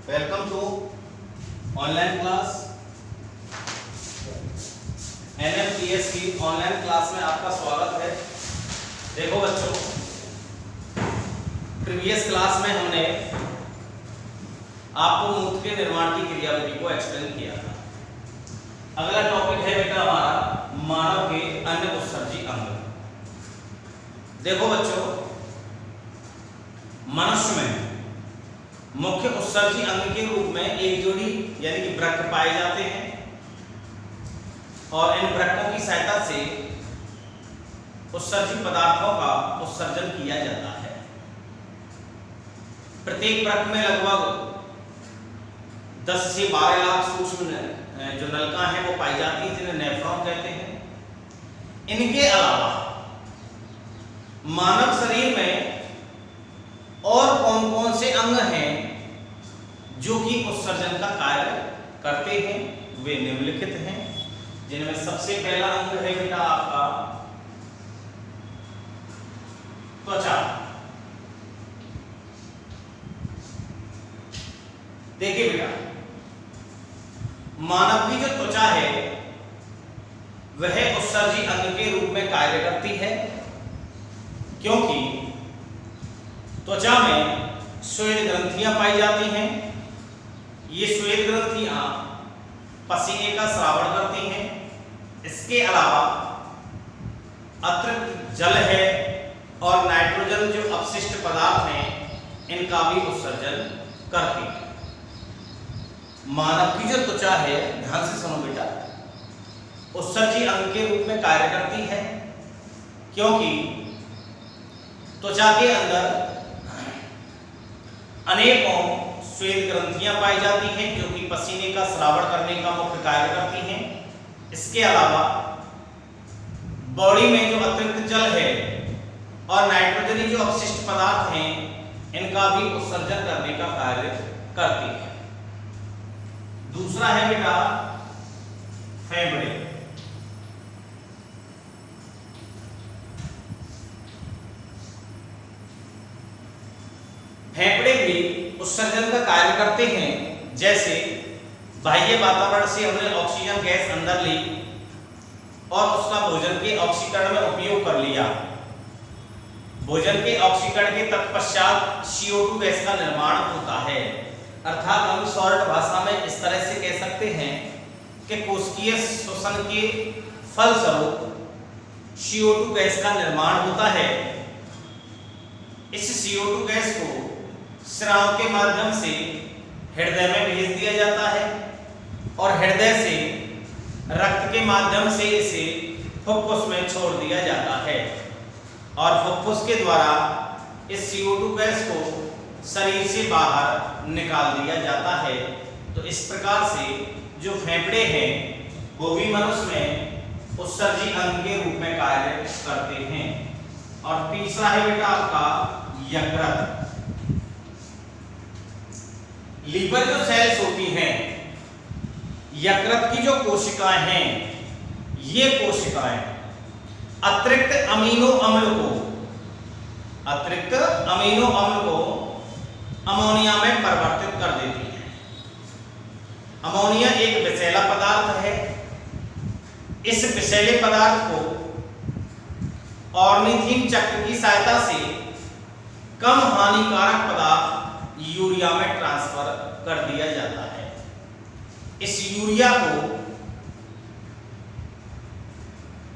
Welcome to online class. NMPS की online class में आपका स्वागत है। देखो बच्चों, प्रीवियस क्लास में हमने आपको मूत्र के निर्माण की क्रियाविधि को एक्सप्लेन किया था। अगला टॉपिक है बेटा हमारा मानव के अन्य उत्सर्जी अंग। देखो बच्चों, मनुष्य में मुख्य उत्सर्जी अंग के रूप में एक जोड़ी यानी कि वृक्क पाए जाते हैं और इन वृक्कों की सहायता से उत्सर्जी पदार्थों का उत्सर्जन किया जाता है। प्रत्येक वृक्क में लगभग 10 से 12 लाख सूक्ष्म जो नलिका हैं वो पाई जाती है, जिन्हें नेफ्रॉन कहते हैं। इनके अलावा मानव शरीर में और कौन कौन से अंग हैं जो कि उत्सर्जन का कार्य करते हैं, वे निम्नलिखित हैं, जिनमें सबसे पहला अंग है बेटा आपका त्वचा। देखिए बेटा, मानव की जो त्वचा है वह उत्सर्जी अंग के रूप में कार्य करती है, क्योंकि त्वचा में श्वेत ग्रंथियां पाई जाती हैं। ये श्वेत ग्रंथियां पसीने का स्रावण करती हैं। इसके अलावा अतिरिक्त जल है और नाइट्रोजन जो अपशिष्ट पदार्थ हैं इनका भी उत्सर्जन करती है। मानव की जो त्वचा है, ध्यान से सुनो बेटा, उत्सर्जी अंग के रूप में कार्य करती है, क्योंकि त्वचा के अंदर अनेकों श्वेत ग्रंथियां पाई जाती हैं जो कि पसीने का स्रावण करने का मुख्य कार्य करती हैं। इसके अलावा बॉडी में जो अतिरिक्त जल है और नाइट्रोजनी जो अपशिष्ट पदार्थ हैं इनका भी उत्सर्जन करने का कार्य करती है। दूसरा है बेटा फेफड़े। फेफड़े भी उत्सर्जन का कार्य करते हैं। जैसे बाह्य वातावरण से हमने ऑक्सीजन गैस अंदर ली और उसका भोजन के ऑक्सीकरण में उपयोग कर लिया। भोजन के ऑक्सीकरण के तत्पश्चात CO2 गैस का निर्माण होता है। अर्थात हम शॉर्ट भाषा में इस तरह से कह सकते हैं कि कोशिकीय श्वसन के फलस्वरूप CO2 गैस का निर्माण होता है। इस CO2 गैस को स्राव के माध्यम से हृदय में भेज दिया जाता है और हृदय से रक्त के माध्यम से इसे फुफ्फुस में छोड़ दिया जाता है और फुफ्फुस के द्वारा इस CO2 गैस को शरीर से बाहर निकाल दिया जाता है। तो इस प्रकार से जो फेफड़े हैं वो भी मनुष्य में उत्सर्जी अंग के रूप में कार्य करते हैं। और तीसरा है बेटा आपका यकृत। लीवर जो सेल्स होती हैं, यकृत की जो कोशिकाएं हैं, ये कोशिकाएं अतिरिक्त अमीनो अम्ल को अमोनिया में परिवर्तित कर देती है। अमोनिया एक विषैला पदार्थ है। इस विषैले पदार्थ को ऑर्निथीन चक्र की सहायता से कम हानिकारक पदार्थ यूरिया में ट्रांसफर कर दिया जाता है। इस यूरिया को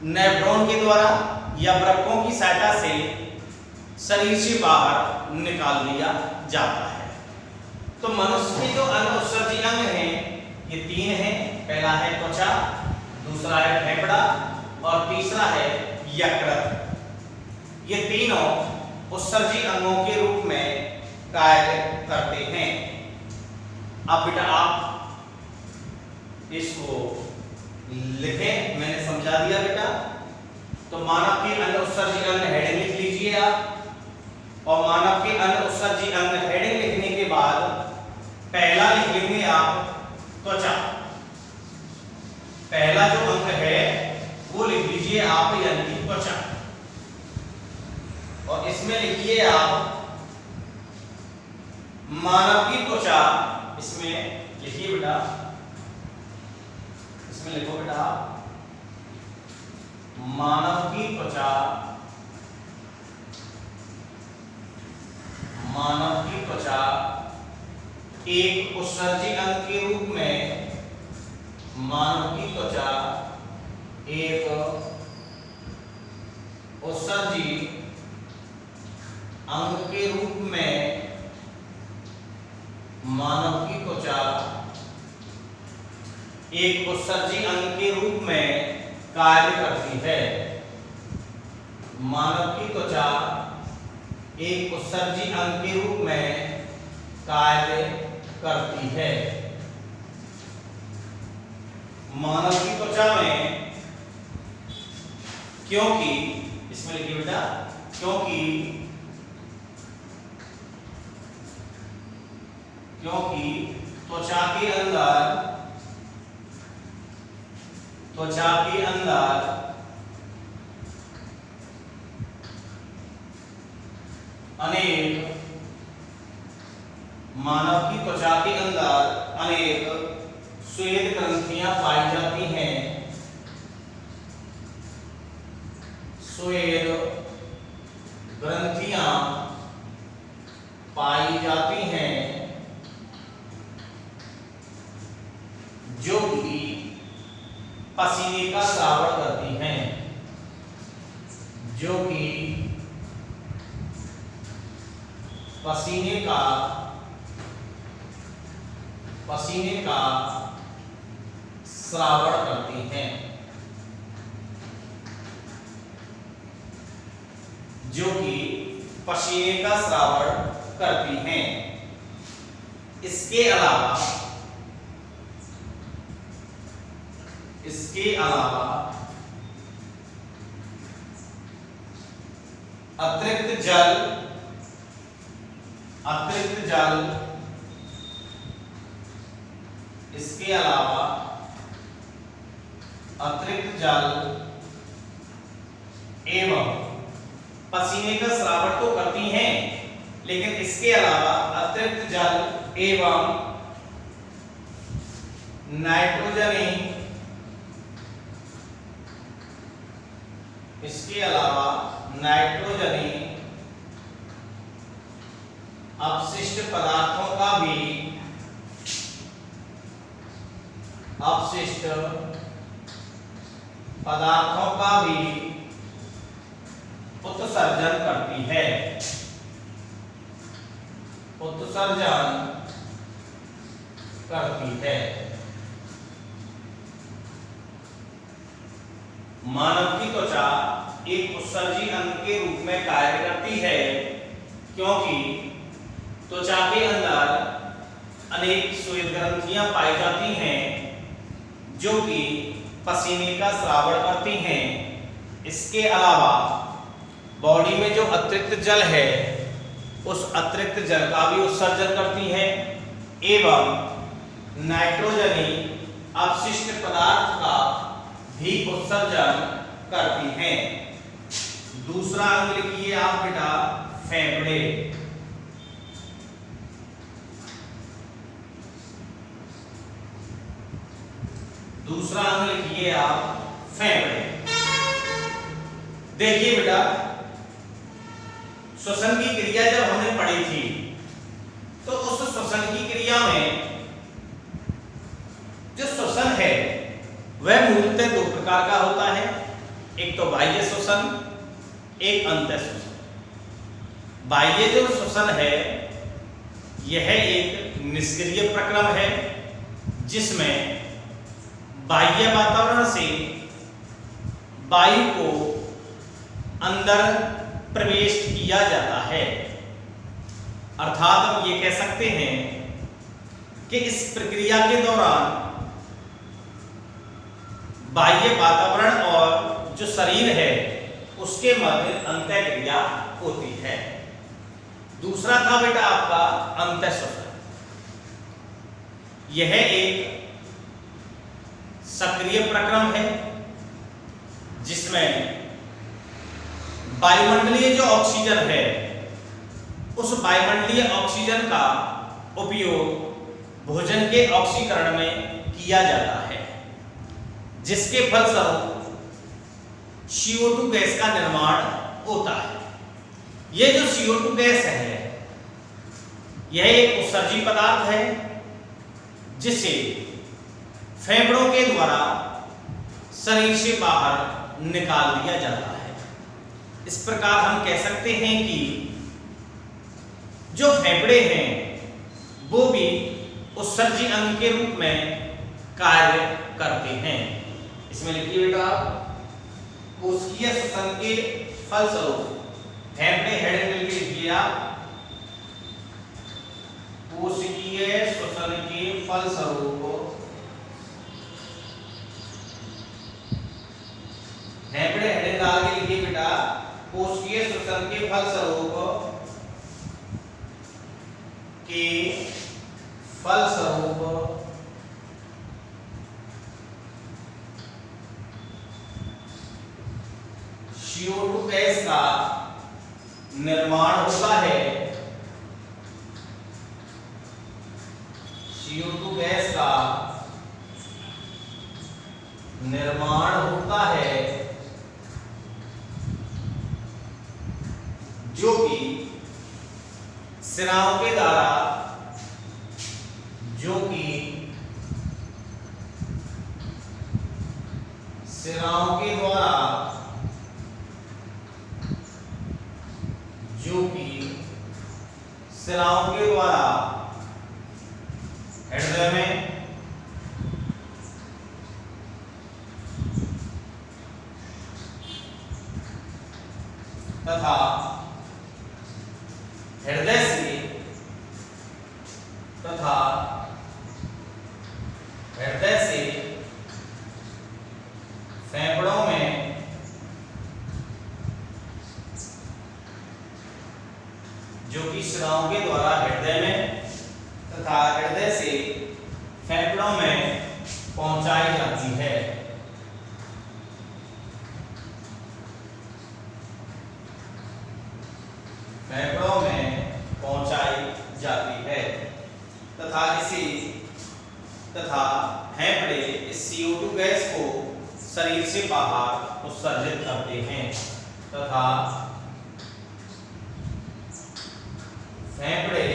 नेफ्रॉन के द्वारा या वृक्कों की सहायता से शरीर से बाहर निकाल दिया जाता है। तो मनुष्य के जो अन्य उत्सर्जी अंग हैं ये 3 हैं। पहला है त्वचा, दूसरा है फेफड़ा और तीसरा है यकृत। ये तीनों उत्सर्जी अंगों के रूप में कार्य करते हैं। अब बेटा आप इसको लिखें, मैंने समझा दिया बेटा। तो मानव के अन्य उत्सर्जी अंग हेडिंग लिख लीजिए आप, और मानव के अन्य उत्सर्जी अंग हेडिंग लिखने के बाद पहला लिख लेंगे आप त्वचा। पहला जो अंग है वो लिख लीजिए आप यानी कि त्वचा, और इसमें लिखिए आप मानव की त्वचा इसमें लिखिए बेटा, इसमें लिखो बेटा मानव की त्वचा, मानव की त्वचा एक उत्सर्जी अंग के रूप में, मानव की त्वचा एक उत्सर्जी अंग के रूप में, मानव की त्वचा एक उत्सर्जी अंग के रूप में कार्य करती है। मानव की त्वचा एक उत्सर्जी अंग के रूप में कार्य करती है। मानव की त्वचा में, क्योंकि इसमें लिखिए बेटा, क्योंकि त्वचा के अंदर, त्वचा के अंदर अनेक, मानव की त्वचा के अंदर अनेक श्वेत ग्रंथियां पाई जाती हैं, श्वेत ग्रंथियां पाई जाती हैं जो कि पसीने का स्राव करती हैं, जो कि पसीने का श्रावण करती हैं, जो कि पसीने का श्रावण करती हैं। इसके अलावा अतिरिक्त जल, इसके अलावा अतिरिक्त जल एवं पसीने का स्राव तो करती हैं, लेकिन इसके अलावा अतिरिक्त जल एवं नाइट्रोजनी, इसके अलावा नाइट्रोजनी अपशिष्ट पदार्थों का भी, अपशिष्ट पदार्थों का भी उत्सर्जन करती है, उत्सर्जन करती है। मानव की त्वचा एक उत्सर्जी अंग के रूप में कार्य करती है, क्योंकि त्वचा के अंदर अनेक श्वेत ग्रंथियां पाई जाती हैं जो कि पसीने का स्रावण करती हैं। इसके अलावा बॉडी में जो अतिरिक्त जल है उस अतिरिक्त जल का भी उत्सर्जन करती है एवं नाइट्रोजनी अपशिष्ट पदार्थ का भी उत्सर्जन करती हैं। दूसरा अंग लिखिए आप बेटा फेफड़े। दूसरा अंग लिखिए आप फेफड़े। देखिए बेटा, श्वसन की क्रिया जब हमने पढ़ी थी तो उस श्वसन की क्रिया में जो श्वसन है वह मूलतः दो प्रकार का होता है, एक तो बाह्य श्वसन, एक अंतः श्वसन। बाह्य जो श्वसन है यह एक निष्क्रिय प्रक्रम है जिसमें बाह्य वातावरण से वायु को अंदर प्रवेश किया जाता है। अर्थात हम ये कह सकते हैं कि इस प्रक्रिया के दौरान बाह्य वातावरण और जो शरीर है उसके मध्य अंतःक्रिया होती है। दूसरा था बेटा आपका अंतःश्वसन। यह एक सक्रिय प्रक्रम है जिसमें वायुमंडलीय जो ऑक्सीजन है उस वायुमंडलीय ऑक्सीजन का उपयोग भोजन के ऑक्सीकरण में किया जाता है, जिसके फलस्वरूप CO2 गैस का निर्माण होता है। यह जो CO2 गैस है यह एक उत्सर्जी पदार्थ है जिसे फेफड़ों के द्वारा शरीर से बाहर निकाल दिया जाता है। इस प्रकार हम कह सकते हैं कि जो फेफड़े हैं वो भी उत्सर्जी अंग के रूप में कार्य करते हैं। इसमें लिखिए बेटा, कोशिकीय श्वसन के फलस्वरूप फेफड़े हेडिंग में लिखिए आप, कोशिकीय श्वसन के फलस्वरूप फेफड़े हेडिंग डाल के लिखिए बेटा, कोशिकीय श्वसन के फलस्वरूप CO2 गैस का निर्माण होता है। CO2 गैस का निर्माण होता है जो कि सिराओं के द्वारा हृदय में तथा हृदय से फेफड़ों में जो कि श्रावों के द्वारा हृदय में तथा हृदय से फेफड़ों में पहुंचाई जाती है। फेफड़ों में पहुंचाई जाती है तथा फेफड़े इस CO2 गैस को शरीर से बाहर उत्सर्जित करते हैं तथा फेफड़े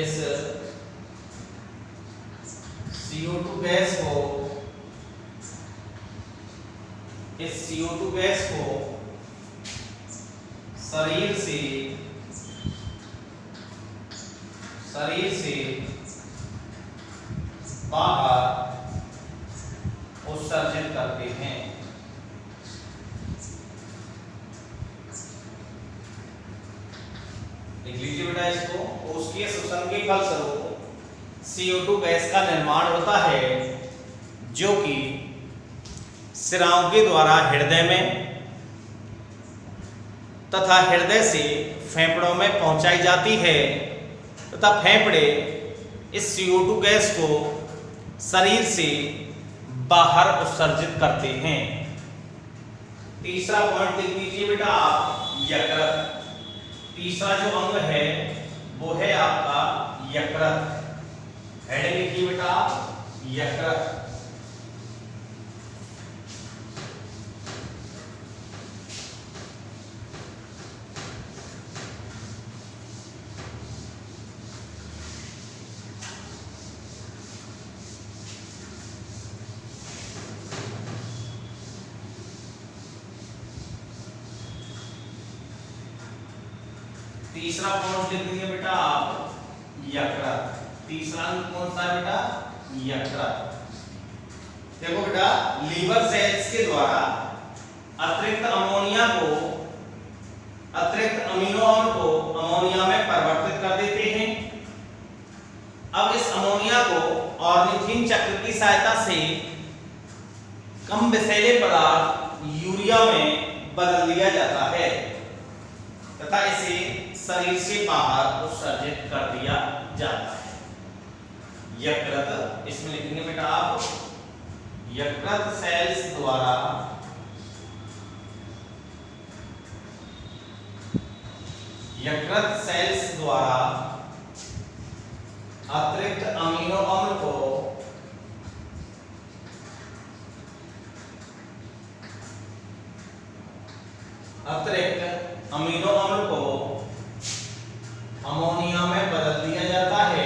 इस CO2 गैस को शरीर से बाहर उत्सर्जित करते हैं। लिख लीजिए बेटा इसको, कोशिकीय श्वसन के फलस्वरूप CO2 गैस का निर्माण होता है जो कि सिराओं के द्वारा हृदय में तथा हृदय से फेफड़ों में पहुंचाई जाती है तथा फेफड़े इस CO2 गैस को शरीर से बाहर उत्सर्जित करते हैं। तीसरा पॉइंट लिख लीजिए बेटा आप, यकृत। तीसरा जो अंग है वो है आपका यकृत। हेडिंग लिखिए बेटा, यकृत। तीसरा पॉइंट लिख दीजिए बेटा आप, यकृत। तीसरा अंग कौन सा है बेटा? यकृत। देखो बेटा, लीवर सेल्स के द्वारा अतिरिक्त अमीनो अम्ल को अमोनिया में परिवर्तित कर देते हैं। अब इस अमोनिया को ऑर्निथीन चक्र की सहायता से कम विषैले पदार्थ यूरिया में बदल दिया जाता है तथा इसे शरीर से बाहर उत्सर्जित कर दिया जाता है। यकृत, इसमें लिखेंगे बेटा आप, यकृत सेल्स द्वारा अतिरिक्त अमीनो अम्ल को अमोनिया में बदल दिया जाता है।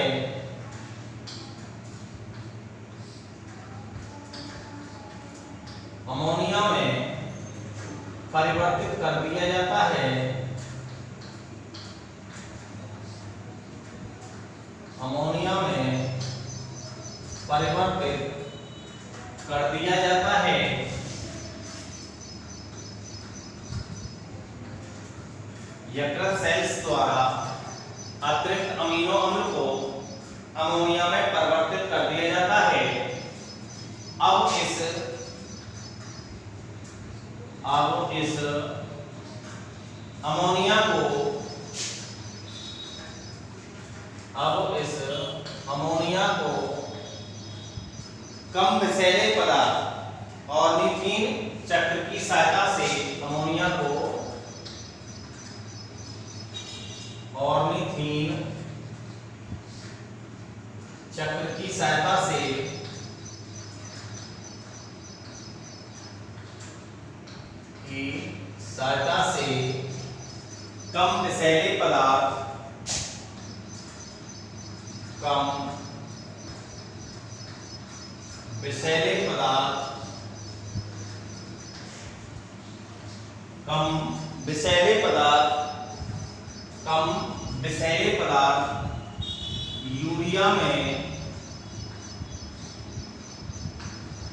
अमोनिया में परिवर्तित कर दिया जाता है। अमोनिया में परिवर्तित कर दिया जाता है। यकृत सेल्स द्वारा अतिरिक्त अमीनो अम्ल को अमोनिया में परिवर्तित कर दिया जाता है। अब इस अमोनिया को कम विषैले पदार्थ ऑर्निथीन चक्र की सहायता से अमोनिया को ऑर्निथीन चक्र की सहायता से कम विषैले पदार्थ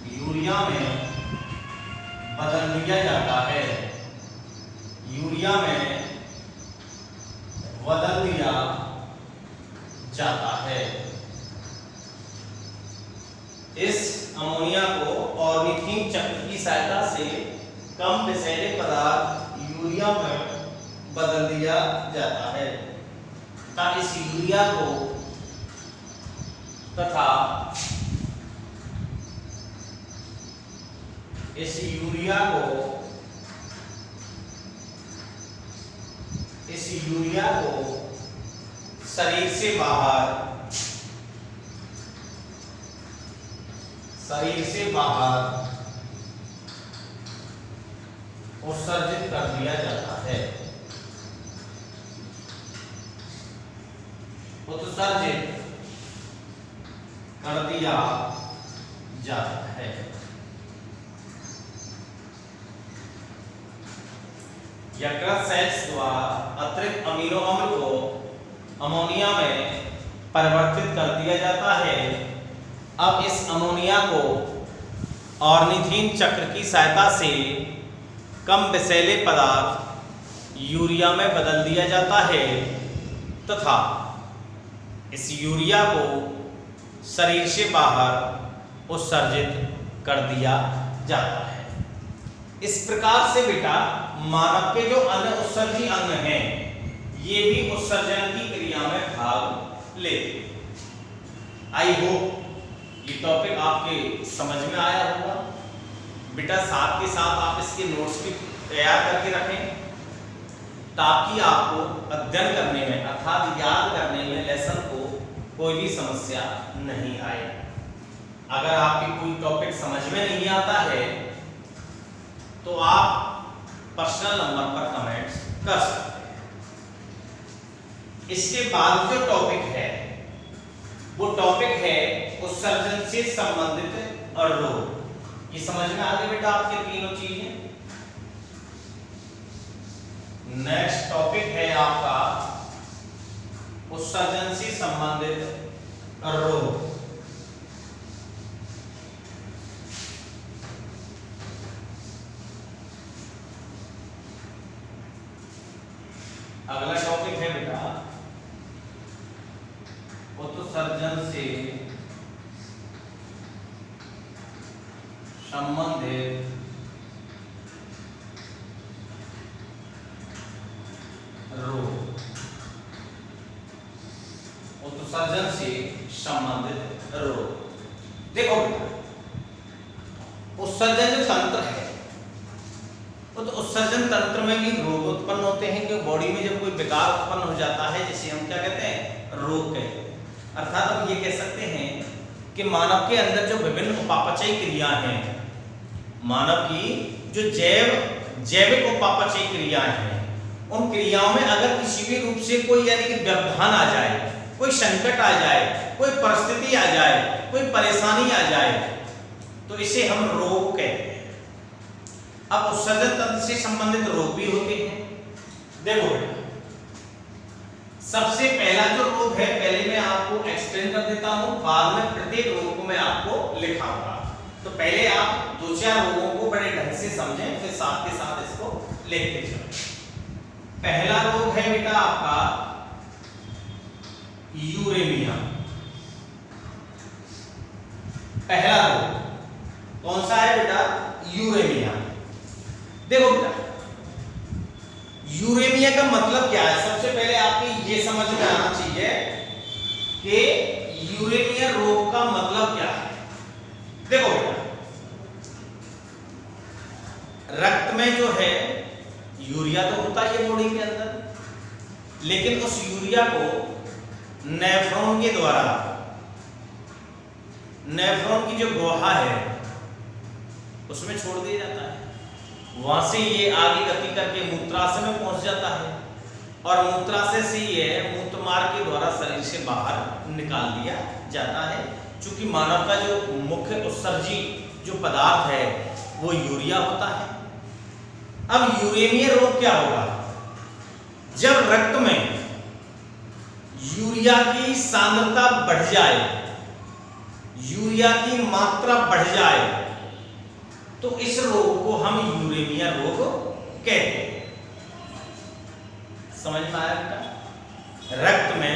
यूरिया में बदल दिया जाता है। इस अमोनिया को ऑर्निथीन चक्र की सहायता से कम विषैले पदार्थ यूरिया में बदल दिया जाता है तथा इस यूरिया को शरीर से बाहर उत्सर्जित कर दिया जाता है। यकृत सेल्स द्वारा अतिरिक्त अमीनो अम्ल को अमोनिया में परिवर्तित कर दिया जाता है। अब इस अमोनिया को ऑर्निथीन चक्र की सहायता से कम विषैले पदार्थ यूरिया में बदल दिया जाता है तथा इस यूरिया को शरीर से बाहर उत्सर्जित कर दिया जाता है। इस प्रकार से बेटा मानव के जो अन्य उत्सर्जी अंग हैं ये भी उत्सर्जन की क्रिया में भाग लेते। आई होप ये टॉपिक आपके समझ में आया होगा। बेटा साथ के साथ आप इसके नोट्स भी तैयार करके रखें ताकि आपको अध्ययन करने में अर्थात याद करने में लेसन को कोई भी समस्या नहीं आए। अगर आपकी कोई टॉपिक समझ में नहीं आता है तो आप पर्सनल नंबर पर कमेंट्स कर सकते हैं। इसके बाद जो टॉपिक है वो टॉपिक है उत्सर्जन से संबंधित रोग। ये समझ में आ गए बेटा आपके तीनों चीजें। नेक्स्ट टॉपिक है आपका उत्सर्जन से संबंधित रोग। अगला टॉपिक है बेटा उत्सर्जन से संबंधित रोग। उत्सर्जन से संबंधित रोग। देखो बेटा उत्सर्जन जो तंत्र है तो उत्सर्जन तंत्र में भी रोग उत्पन्न होते हैं कि बॉडी में जब कोई विकार उत्पन्न हो जाता है जिसे हम क्या कहते हैं रोग कहते हैं। अर्थात हम ये कह सकते हैं कि मानव के अंदर जो विभिन्न उपापचयी क्रियाएं हैं, मानव की जो जैविक उपापचयी क्रियाएं हैं, उन क्रियाओं में अगर किसी भी रूप से कोई यानी कि व्यवधान आ जाए, कोई संकट आ जाए, कोई परिस्थिति आ जाए, कोई परेशानी आ जाए, तो इसे हम रोग कहते हैं। अब उत्सर्जन तंत्र से संबंधित रोग भी होते हैं। देखो बेटा, सबसे पहला जो रोग है, पहले मैं आपको एक्सप्लेन कर देता हूं, बाद में प्रत्येक रोग को मैं आपको लिखाऊंगा। तो पहले आप 2-4 रोगों को बड़े ढंग से समझें, फिर साथ के साथ इसको लिखते चलें। पहला रोग है बेटा आपका यूरेमिया। पहला रोग कौन सा है बेटा? यूरेमिया। देखो बेटा, यूरेमिया का मतलब क्या है? सबसे पहले आपको ये समझ में आना चाहिए कि यूरेमिया रोग का मतलब क्या है। देखो बेटा, रक्त में जो है यूरिया तो होता है बॉडी के अंदर, लेकिन उस यूरिया को नेफ्रॉन के द्वारा, नेफ्रॉन की जो गुहा है उसमें छोड़ दिया जाता है। वहां से ये आगे गति करके मूत्राशय में पहुंच जाता है और मूत्राशय से ये मूत्रमार्ग के द्वारा शरीर से बाहर निकाल दिया जाता है। चूंकि मानव का जो मुख्य उत्सर्जी जो पदार्थ है वो यूरिया होता है। अब यूरेमिया रोग क्या होगा? जब रक्त में यूरिया की सांद्रता बढ़ जाए, यूरिया की मात्रा बढ़ जाए, तो इस रोग को हम यूरेमिया रोग कहते हैं। समझ में आया बेटा? रक्त में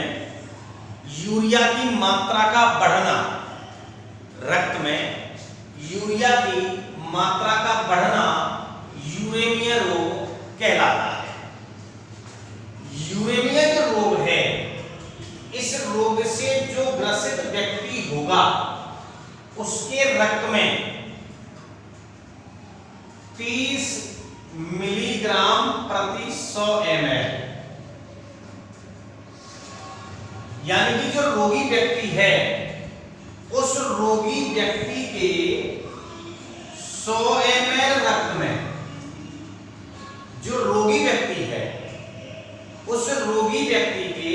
यूरिया की मात्रा का बढ़ना, रक्त में यूरिया की मात्रा का बढ़ना यूरेमिया रोग कहलाता है। यूरेमिया जो रोग है, इस रोग से जो ग्रसित व्यक्ति होगा उसके रक्त में 30 मिलीग्राम प्रति 100 ml, यानी कि जो रोगी व्यक्ति है उस रोगी व्यक्ति के 100 ml रक्त में, जो रोगी व्यक्ति है उस रोगी व्यक्ति के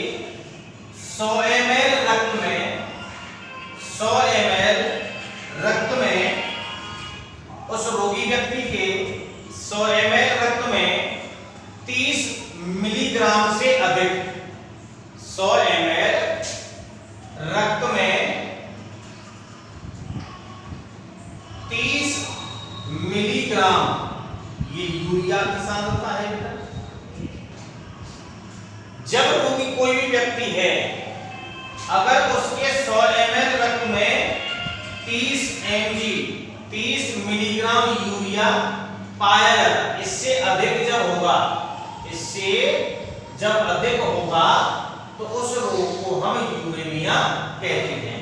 100 ml रक्त में, 100 ml रक्त में, उस रोगी व्यक्ति के 100 ml रक्त में 30 मिलीग्राम से अधिक, 100 ml रक्त में 30 मिलीग्राम ये यूरिया की सांद्रता है बेटा। जब रोगी कोई भी व्यक्ति है, अगर उसके 100 ml रक्त में 30 mg 30 मिलीग्राम यूरिया पाया जाता, इससे अधिक जब होगा, इससे जब अधिक होगा तो उस रोग को हम यूरेमिया कहते हैं।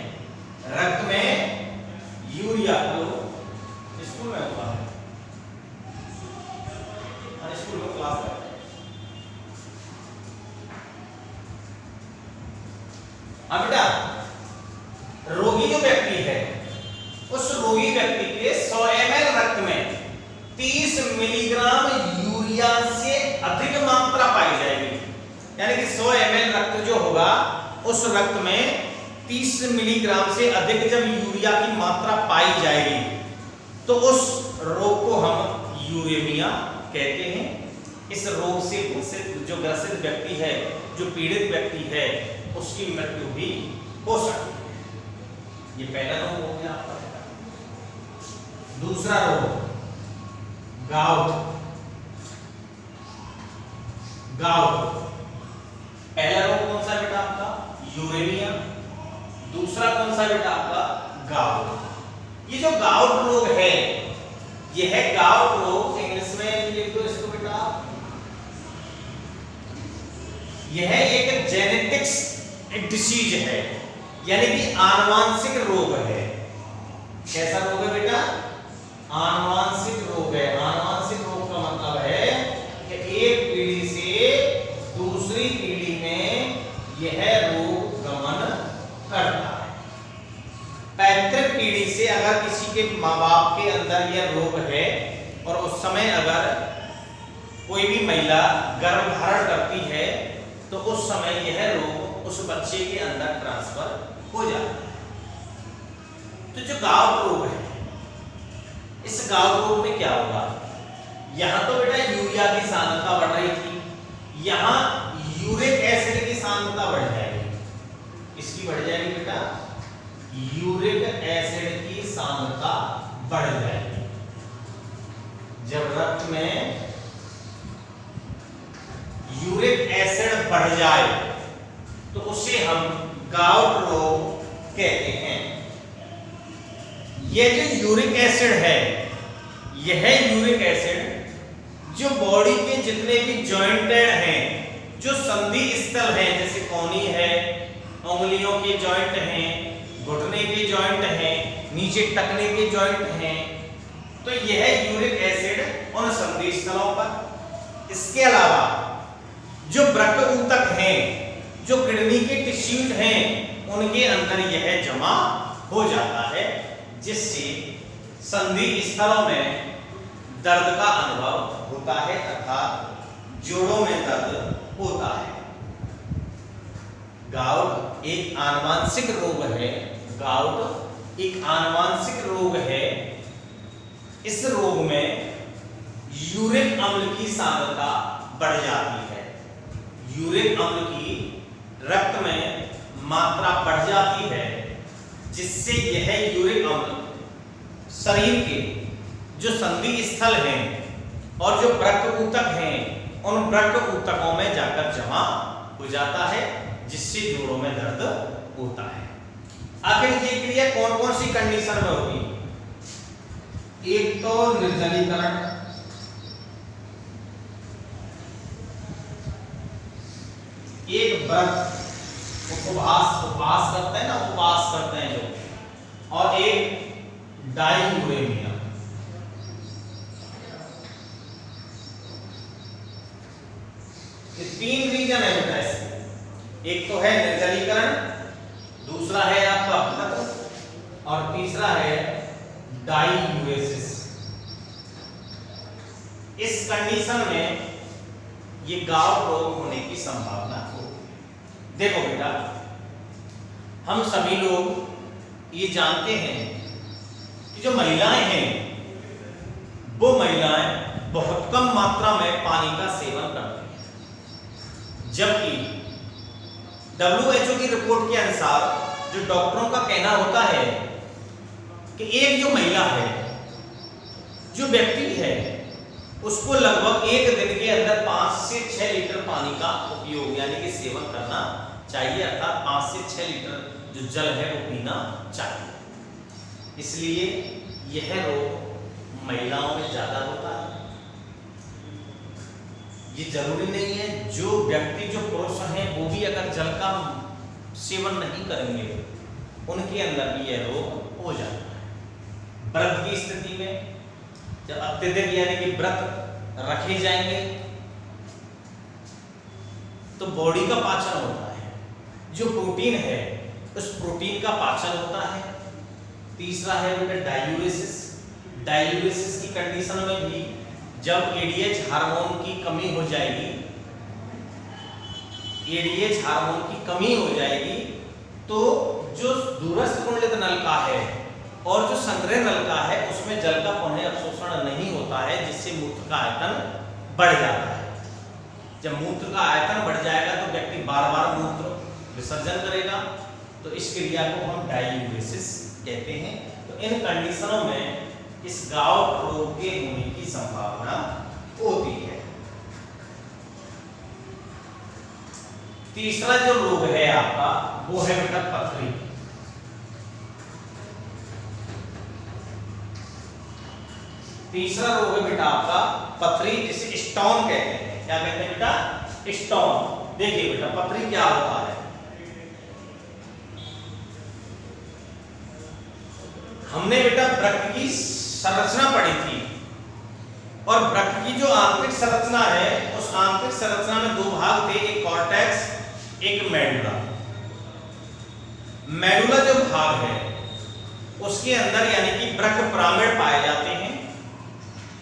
रक्त में यूरिया, स्कूल में होगा, स्कूल में क्लास करते हैं। अब बेटा, रोगी जो व्यक्ति है उस रोगी व्यक्ति के 100 ml रक्त में 30 मिलीग्राम यूरिया से अधिक मात्रा पाई जाएगी। यानी कि 100 ml रक्त जो होगा उस रक्त में 30 मिलीग्राम से अधिक जब यूरिया की मात्रा पाई जाएगी तो उस रोग को हम यूरेमिया कहते हैं। इस रोग से जो ग्रसित व्यक्ति है, जो पीड़ित व्यक्ति है, उसकी मृत्यु भी हो सकती है। ये पहला रोग हो गया आपका। दूसरा रोग गाउट। गाउट पहला रोग कौन सा बेटा आपका? यूरेमिया। दूसरा कौन सा बेटा आपका? गाउट। ये जो गाउट रोग है, ये है गाउट रोग। इंग्लिश में लिख दो इसको बेटा। यह एक जेनेटिक्स डिसीज है, यानी कि आनुवांशिक रोग है। कैसा रोग है बेटा? आनुवांशिक रोग है। आनुवांशिक रोग का मतलब है कि एक पीढ़ी से दूसरी पीढ़ी में यह रोग गमन पीढ़ी से अगर किसी के माँ बाप के अंदर यह रोग है और उस समय अगर कोई भी महिला गर्भ धारण करती है तो उस समय यह रोग उस बच्चे के अंदर ट्रांसफर हो जाता है। तो जो गाउट रोग है, इस गाउट रोग में क्या होगा, यहां तो बेटा यूरिया की सांद्रता बढ़ रही थी, यहां यूरिक एसिड की सांद्रता बढ़ जाएगी। किसकी बढ़ जाएगी बेटा, यूरिक एसिड की सांद्रता बढ़ जाएगी। जब रक्त में यूरिक एसिड बढ़ जाए तो उसे हम गाउट रोग कहते हैं। यह जो यूरिक एसिड है, यह यूरिक एसिड जो बॉडी के जितने भी जॉइंटेड हैं, जो संधि स्थल हैं, जैसे कौनी है, उंगलियों के जॉइंट हैं, घुटने के जॉइंट हैं, नीचे टखने के जॉइंट हैं, तो यह यूरिक एसिड उन संधि स्थलों पर। इसके अलावा जो वृक्क ऊतक हैं, जो किडनी के टिश्यूज हैं, उनके अंदर यह जमा हो जाता है, जिससे संधि स्थलों में दर्द का अनुभव होता है तथा जोड़ों में दर्द होता है। गाउट एक आनुवंशिक रोग है। गाउट एक आनुवंशिक रोग है। इस रोग में यूरिक अम्ल की सांद्रता बढ़ जाती है। यूरिक अम्ल की रक्त में मात्रा बढ़ जाती है, जिससे यह यूरिक अम्ल शरीर के जो संधि स्थल हैं और जो वृक्क ऊतक हैं, उन वृक्क ऊतकों में जाकर जमा हो जाता है, जिससे जोड़ों में दर्द होता है। आखिर ये क्रिया कौन कौन सी कंडीशन में होगी? एक तो निर्जलीकरण, एक व्रत, उपवास करते हैं ना, उपवास करते हैं जो, और एक डायूरेमिया। ये तीन रीजन है बेटा इसके। एक तो है निर्जलीकरण, दूसरा है आपका व्रत, और तीसरा है डायूरेसिस। इस कंडीशन में ये गाउट रोग होने की संभावना हो। देखो बेटा, हम सभी लोग ये जानते हैं कि जो महिलाएं हैं, वो महिलाएं बहुत कम मात्रा में पानी का सेवन करती हैं, जबकि WHO की रिपोर्ट के अनुसार जो डॉक्टरों का कहना होता है कि एक जो महिला है, जो व्यक्ति है, उसको लगभग एक दिन के अंदर 5 से 6 लीटर पानी का उपयोग यानी कि सेवन करना चाहिए, अर्थात 5 से 6 लीटर जो जल है वो पीना चाहिए। इसलिए यह रोग महिलाओं में ज्यादा होता है। ये जरूरी नहीं है जो व्यक्ति, जो पुरुष हैं, वो भी अगर जल का सेवन नहीं करेंगे, उनके अंदर भी यह रोग हो जाता है। व्रत की स्थिति में जब अत्यधिक यानी कि व्रत रखे जाएंगे तो बॉडी का पाचन होता है, जो प्रोटीन है उस प्रोटीन का पाचन होता है। तीसरा है बेटा डायूरेसिस। डायूरेसिस की कंडीशन में भी जब एडीएच हार्मोन की कमी हो जाएगी, एडीएच हार्मोन की कमी हो जाएगी, तो जो दूरस्थ कुंडलित नलिका है और जो संग्रह नलिका है उसमें जल का पुनः अवशोषण नहीं होता है, जिससे मूत्र का आयतन बढ़ जाता है। जब मूत्र का आयतन बढ़ जाएगा तो व्यक्ति बार बार मूत्र विसर्जन करेगा, तो इस क्रिया को हम डायूरेसिस कहते हैं। तो इन कंडीशनों में इस गाउट रोग के होने की संभावना होती है। तीसरा जो रोग है आपका वो है बेटा पथरी। तीसरा रोग है बेटा आपका पथरी, जिसे स्टोन कहते हैं। क्या कहते हैं बेटा? स्टोन। देखिए बेटा पथरी क्या होता है। हमने बेटा वृक्क की संरचना पढ़ी थी, और वृक्क की जो आंतरिक संरचना है उस आंतरिक संरचना में दो भाग थे, एक कॉर्टेक्स, एक मेडुला। मेडुला जो भाग है उसके अंदर यानी कि ब्रक पिरामिड पाए जाते हैं।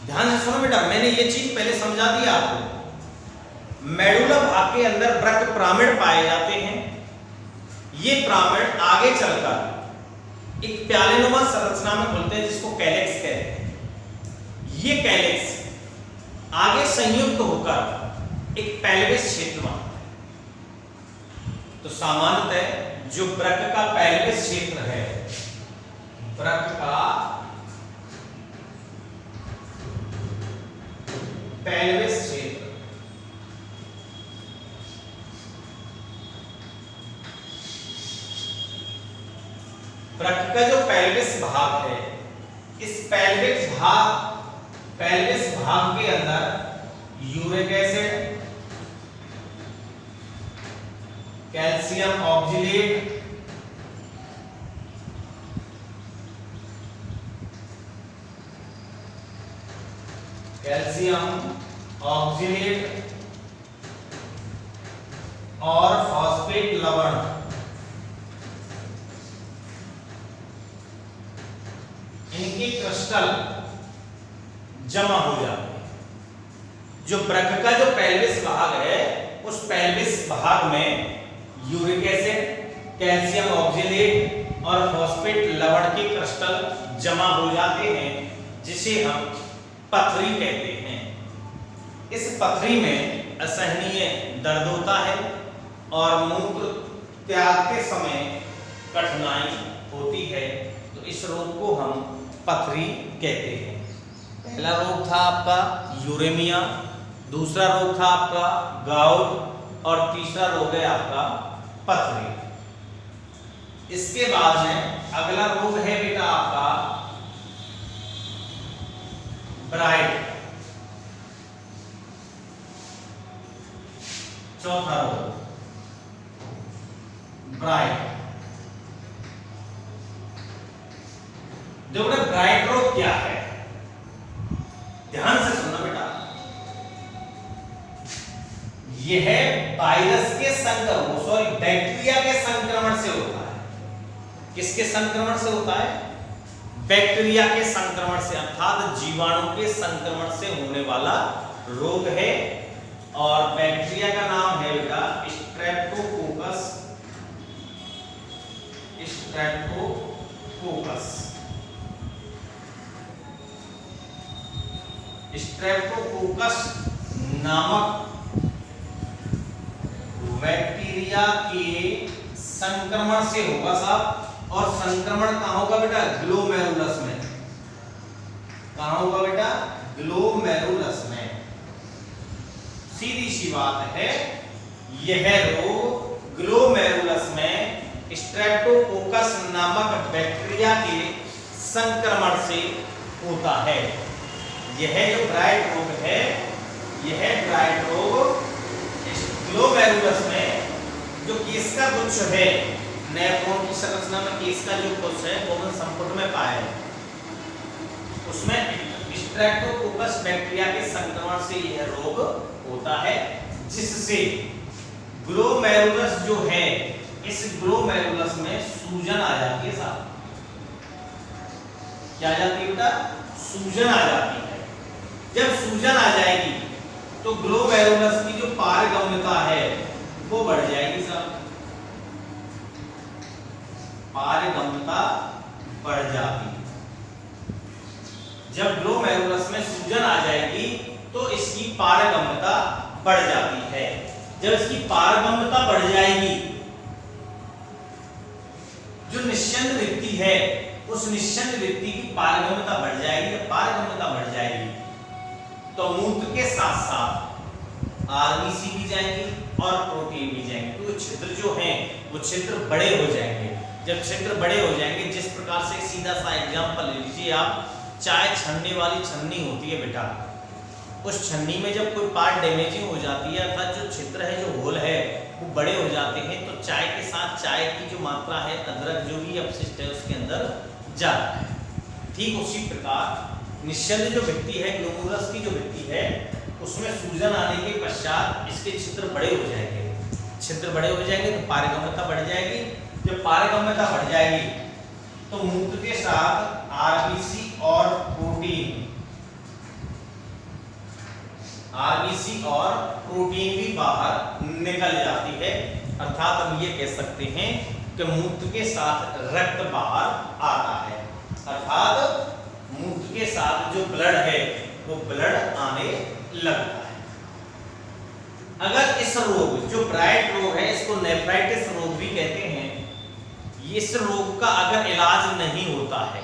ध्यान से सुनो बेटा, मैंने ये चीज पहले समझा दी आपको। मेडुला भाग के अंदर ब्रक पिरामिड पाए जाते हैं। ये पिरामिड आगे चलकर एक प्यालेनुमा संरचना में खुलते हैं जिसको कैलेक्स कहते हैं। ये कैलेक्स आगे संयुक्त होकर एक पेल्विस क्षेत्र बनता है। तो सामान्यतः जो ब्रक का पेल्विस क्षेत्र है, ब्रक का पेल्विस क्षेत्र, ब्रक का जो पेल्विस भाग है, इस पेल्विस भाग के अंदर यूरिक एसिड, कैल्शियम ऑक्जेलेट, और फॉस्फेट लवण इनके क्रिस्टल जमा हो जाते हैं। जो ब्रक का जो पेल्विस भाग है, उस पेल्विस भाग में यूरिक एसिड, कैल्शियम ऑक्जेलेट और फॉस्फेट लवण के क्रिस्टल जमा हो जाते हैं, जिसे हम पथरी कहते हैं। इस पथरी में असहनीय दर्द होता है और मूत्र त्याग के समय कठिनाई होती है। तो इस रोग को हम पथरी कहते हैं। पहला रोग था आपका यूरेमिया, दूसरा रोग था आपका गाउट और तीसरा रोग है आपका पथरी। इसके बाद में अगला रोग है बेटा आपका ब्राइट। चौथा रोग ब्राइट। देखो बेटा, ब्राइट रोग क्या है, ध्यान से सुनना बेटा। यह वायरस के संक्रमण, सॉरी बैक्टीरिया के संक्रमण से होता है। किसके संक्रमण से होता है? बैक्टीरिया के संक्रमण से, अर्थात जीवाणु के संक्रमण से होने वाला रोग है। और बैक्टीरिया का नाम है बेटा स्ट्रेप्टोकोकस। स्ट्रेप्टोकोकस नामक बैक्टीरिया के संक्रमण से होगा साहब। और संक्रमण कहां होगा बेटा? ग्लोमेरुलस में। कहां होगा बेटा? ग्लोमेरुलस में। सीधी सी बात है, यह रोग ग्लोमेरुलस में स्ट्रेप्टोकोकस नामक बैक्टीरिया के संक्रमण से होता है। यह जो ब्राइट रोग है, यह ब्राइट रोग ग्लोमेरुलस में जो केस का गुच्छ है, नेफ्रॉन की संरचना में केस का जो गुच्छ है कोमल संपुट में पाया है, उसमें स्ट्रेप्टोकोकस बैक्टीरिया के संक्रमण से यह रोग होता है, जिससे ग्लोमेरुलस जो है, इस ग्लोमेरुलस में सूजन आ जाती है साहब। क्या आ जाती है बेटा? सूजन आ जाती है। जब सूजन आ जाएगी तो ग्लोमेरुलस की जो पारगम्यता है वो बढ़ जाएगी साहब। पारगम्यता बढ़ जाती है। जब ग्लोमेरुलस में सूजन आ जाएगी तो इसकी पारगम्यता बढ़ जाती है। जब इसकी पारगम्यता बढ़ जाएगी, जो निश्चंद व्यक्ति है उस निश्चंद व्यक्ति की पारगम्यता बढ़ जाएगी। जब पारगम्यता बढ़ जाएगी तो मूत्र के साथ साथ आरबीसी भी जाएंगे और प्रोटीन भी जाएंगे। तो छिद्र जो हैं वो छिद्र बड़े हो जाएंगे। जब छिद्र बड़े हो जाएंगे, जिस प्रकार से सीधा सा एग्जांपल ले लीजिए आप, चाय छन्नी वाली छन्नी होती है बेटा, उस छन्नी में जब कोई पार्ट डैमेजिंग हो जाती है अर्थात जो छिद्र है, जो होल है वो बड़े हो जाते हैं, तो चाय के साथ चाय की जो मात्रा है, अदरक जो भी अपशिष्ट है उसके अंदर जाता है। ठीक उसी प्रकार निश्चंद जो व्यक्ति है, ग्लोमेरुलस की जो व्यक्ति है, उसमें सूजन आने के पश्चात इसके छिद्र बड़े हो जाएंगे। छिद्र बड़े हो जाएंगे तो पारगम्यता बढ़ जाएगी। जब पारगम्यता बढ़ जाएगी तो मूत्र के साथ आरबीसी और प्रोटीन भी बाहर निकल जाती है। अर्थात हम ये कह सकते हैं कि मूत्र के साथ रक्त बाहर आता है, अर्थात मूत्र के साथ जो ब्लड है वो ब्लड आने लगता है। अगर इस रोग, जो ब्राइट रोग है, इसको नेफ्राइटिस रोग भी कहते हैं, इस रोग का अगर इलाज नहीं होता है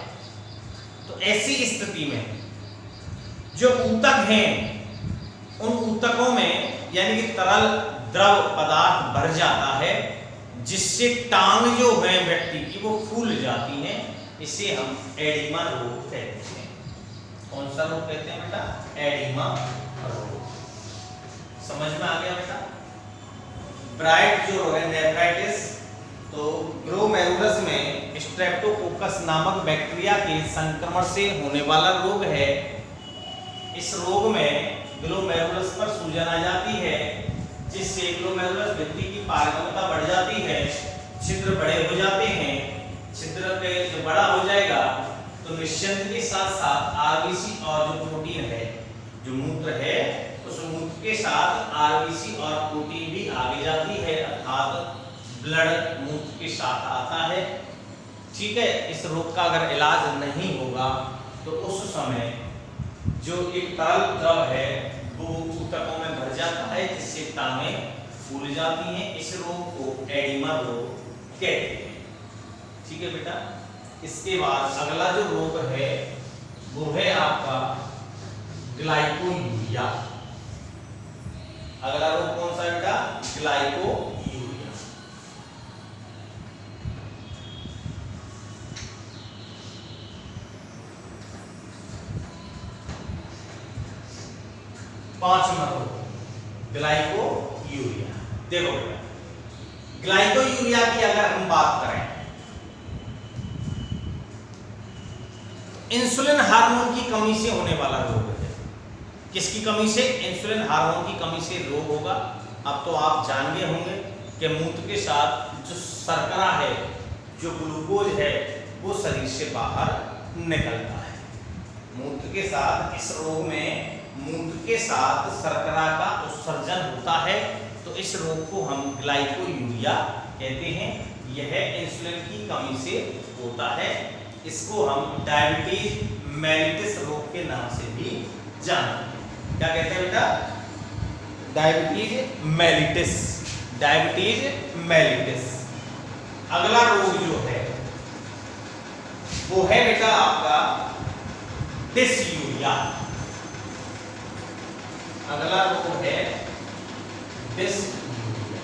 तो ऐसी स्थिति में जो ऊतक हैं उन ऊतकों में यानी कि तरल द्रव पदार्थ भर जाता है, जिससे टांग जो है व्यक्ति की वो फूल जाती है। इसे हम एडिमा रोग कहते हैं। कौन सा रोग कहते हैं बेटा? एडिमा रोग। समझ में आ गया बेटा? ब्राइट जो रोग है नेफ्राइटिस, तो ग्लोमेरुलस में स्ट्रेप्टोकोकस नामक बैक्टीरिया के संक्रमण से होने वाला रोग है। इस रोग में ग्लोमेरुलस पर सूजन आ जाती है, जिससे ग्लोमेरुलस भित्ति की पारगम्यता बढ़ जाती है, छिद्र बड़े हो जाते हैं। छिद्र पे जो बड़ा हो जाएगा तो निश्चंद के साथ साथ आरबीसी और जो प्रोटीन है, जो मूत्र है, उस मूत्र के साथ आरबीसी और प्रोटीन भी आगे जाती है, अर्थात ब्लड मूत्र के साथ आता है। ठीक है। इस रोग का अगर इलाज नहीं होगा तो उस समय जो एक तरल द्रव है वो ऊतकों में भर जाता है, जिससे टांगें फूल जाती हैं। इस रोग को एडिमा रोग कहते हैं। ठीक है बेटा। इसके बाद अगला जो रोग है वो है आपका ग्लाइकोयूरिया। अगला रोग कौन सा बेटा? ग्लाइकोयूरिया। पांचवा रोग ग्लाइकोयूरिया। देखो बेटा, ग्लाइकोयूरिया की अगर हम बात करें, इंसुलिन हार्मोन की कमी से होने वाला रोग है। किसकी कमी से? इंसुलिन हार्मोन की कमी से रोग होगा। अब तो आप जान गए होंगे कि मूत्र के साथ जो शर्करा है, जो ग्लूकोज है, वो शरीर से बाहर निकलता है। मूत्र के साथ, इस रोग में मूत्र के साथ शर्करा का उत्सर्जन होता है, तो इस रोग को हम ग्लाइकोयूरिया कहते हैं। यह इंसुलिन की कमी से होता है। इसको हम डायबिटीज मेलिटस रोग के नाम से भी जानते हैं। क्या कहते हैं बेटा? Diabetes mellitus. Diabetes mellitus. अगला रोग जो है वो है बेटा आपका डिसयूरिया। अगला रोग है डिसयूरिया।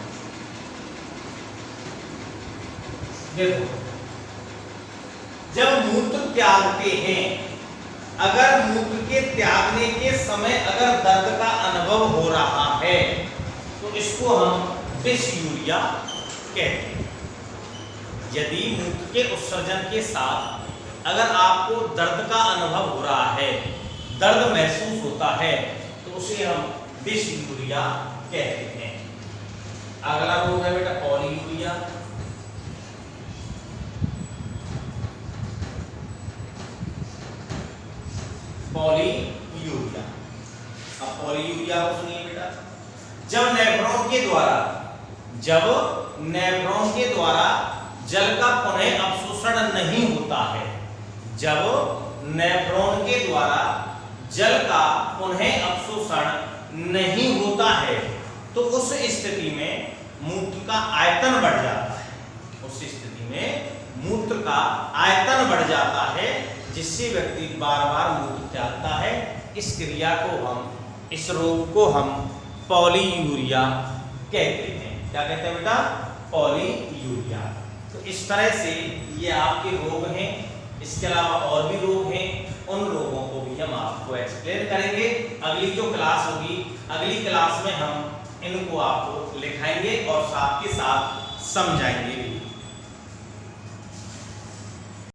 देखो, जब मूत्र त्यागते हैं, अगर मूत्र के त्यागने के समय अगर दर्द का अनुभव हो रहा है तो इसको हम डिसयूरिया कहते हैं। यदि मूत्र के उत्सर्जन के साथ अगर आपको दर्द का अनुभव हो रहा है, दर्द महसूस होता है, तो उसे हम डिसयूरिया कहते हैं। अगला रोग है बेटा पॉलीयूरिया। पॉलीयूरिया। अब पॉलीयूरिया को सुनिए बेटा। जब नेफ्रॉन के द्वारा जल का पुनः अवशोषण नहीं होता है, जब नेफ्रॉन के द्वारा जल का पुनः अवशोषण नहीं होता है तो उस स्थिति में मूत्र का आयतन बढ़ जाता है। उस स्थिति में मूत्र का आयतन बढ़ जाता है, जिससे व्यक्ति बार बार मूत्र त्यागता है। इस क्रिया को हम, इस रोग को हम पॉलीयूरिया कहते हैं। क्या कहते हैं बेटा? पॉलीयूरिया। तो इस तरह से ये आपके रोग हैं। इसके अलावा और भी रोग हैं, उन रोगों को भी हम आपको एक्सप्लेन करेंगे। अगली जो क्लास होगी, अगली क्लास में हम इनको आपको लिखाएंगे और साथ के साथ समझाएंगे।